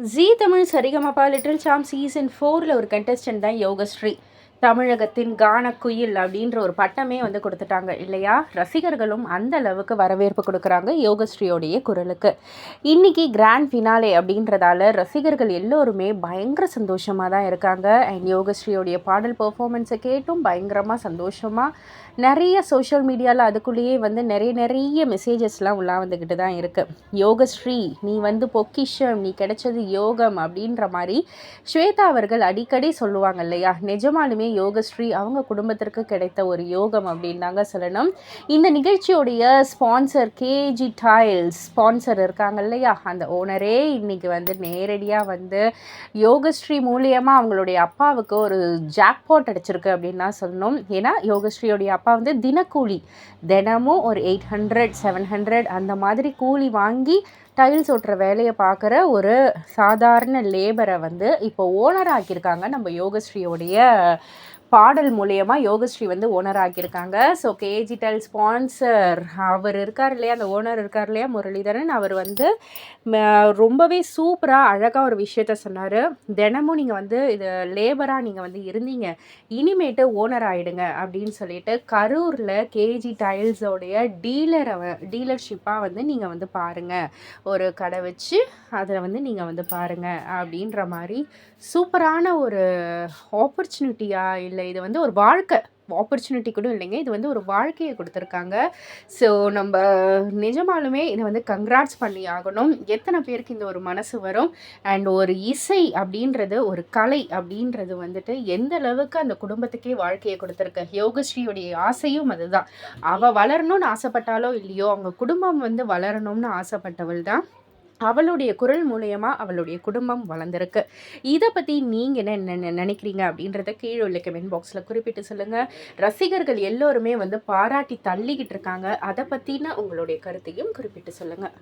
ஜீ Tamil Sarigamapa little champs season 4ல் ஒரு contestant தான் யோகஸ்ரீ. தமிழகத்தின் கானக்குயில் அப்படின்ற ஒரு பட்டமே வந்து கொடுத்துட்டாங்க இல்லையா? ரசிகர்களும் அந்த அளவுக்கு வரவேற்பு கொடுக்குறாங்க யோகஸ்ரீயோடைய குரலுக்கு. இன்னைக்கு கிராண்ட் ஃபினாலே அப்படின்றதால ரசிகர்கள் எல்லோருமே பயங்கர சந்தோஷமாக தான் இருக்காங்க. அண்ட் யோகஸ்ரீயோடைய பாடல் பெர்ஃபார்மன்ஸை கேட்டும் பயங்கரமாக சந்தோஷமாக நிறைய சோஷியல் மீடியாவில் அதுக்குள்ளேயே வந்து நிறைய மெசேஜஸ்லாம் உள்ளே வந்துக்கிட்டு தான் இருக்குது. யோகஸ்ரீ நீ வந்து பொக்கிஷம், நீ கிடைச்சது யோகம் அப்படின்ற மாதிரி ஸ்வேதா அவர்கள் அடிக்கடி சொல்லுவாங்க இல்லையா? நிஜமாலுமே யோகஸ்ரீ அவங்க குடும்பத்திற்கு கிடைத்த ஒரு யோகம் அப்படின்னு தாங்க சொல்லணும். இந்த நிகழ்ச்சியோடைய ஸ்பான்சர் கேஜி டைல்ஸ் ஸ்பான்சர் இருக்காங்க இல்லையா? அந்த ஓனரே இன்னைக்கு வந்து நேரடியாக வந்து யோகஸ்ரீ மூலியமாக அவங்களுடைய அப்பாவுக்கு ஒரு ஜாக்பாட் அடிச்சிருக்கு அப்படின்னு தான் சொல்லணும். ஏன்னா யோகஸ்ரீயோடைய அப்பா வந்து தினக்கூலி, தினமும் ஒரு 800 700 அந்த மாதிரி கூலி வாங்கி டைல்ஸ் ஓட்டுற வேலையை பார்க்குற ஒரு சாதாரண லேபரை வந்து இப்போ ஓனர் ஆக்கியிருக்காங்க நம்ம யோகஸ்ரீயோடைய பாடல் மூலயமா. யோகஸ்ரீ வந்து ஓனர் ஆக்கியிருக்காங்க. ஸோ கேஜி டைல் ஸ்பான்சர் அவர் இருக்கார் இல்லையா, அந்த ஓனர் இருக்கார் இல்லையா முரளிதரன், அவர் வந்து ரொம்பவே சூப்பராக அழகாக ஒரு விஷயத்த சொன்னார். தினமும் நீங்கள் வந்து இது லேபராக நீங்கள் வந்து இருந்தீங்க, இனிமேட்டு ஓனர் ஆகிடுங்க அப்படின்னு சொல்லிட்டு கரூரில் கேஜி டைல்ஸோடைய டீலர்ஷிப்பாக வந்து நீங்கள் வந்து பாருங்கள், ஒரு கடை வச்சு அதில் வந்து நீங்கள் வந்து பாருங்கள் அப்படின்ற மாதிரி சூப்பரான ஒரு ஆப்பர்ச்சுனிட்டியாக, இல்லை இது வந்து ஒரு வாழ்க்கை ஆப்பர்ச்சுனிட்டி கூட இல்லைங்க, இது வந்து ஒரு வாழ்க்கையை கொடுத்துருக்காங்க. ஸோ நம்ம நிஜமாலுமே இதை வந்து கங்க்ராட்ஸ் பண்ணி ஆகணும். எத்தனை பேருக்கு இந்த ஒரு மனசு வரும்? அண்ட் ஒரு இசை அப்படின்றது, ஒரு கலை அப்படின்றது வந்துட்டு எந்த அளவுக்கு அந்த குடும்பத்துக்கே வாழ்க்கையை கொடுத்துருக்கு. யோகஸ்ரீயுடைய ஆசையும் அதுதான். அவள் வளரணும்னு ஆசைப்பட்டாலோ இல்லையோ, அவங்க குடும்பம் வந்து வளரணும்னு ஆசைப்பட்டவள் தான். அவளுடைய குரல் மூலயமா அவளுடைய குடும்பம் வளர்ந்துருக்கு. இதை பற்றி நீங்கள் என்ன நினைக்கிறீங்க அப்படின்றத கீழே உள்ள கமெண்ட் பாக்ஸில் குறிப்பிட்டு சொல்லுங்கள். ரசிகர்கள் எல்லோருமே வந்து பாராட்டி தள்ளிக்கிட்டு இருக்காங்க. அதை பற்றின உங்களுடைய கருத்தையும் குறிப்பிட்டு சொல்லுங்கள்.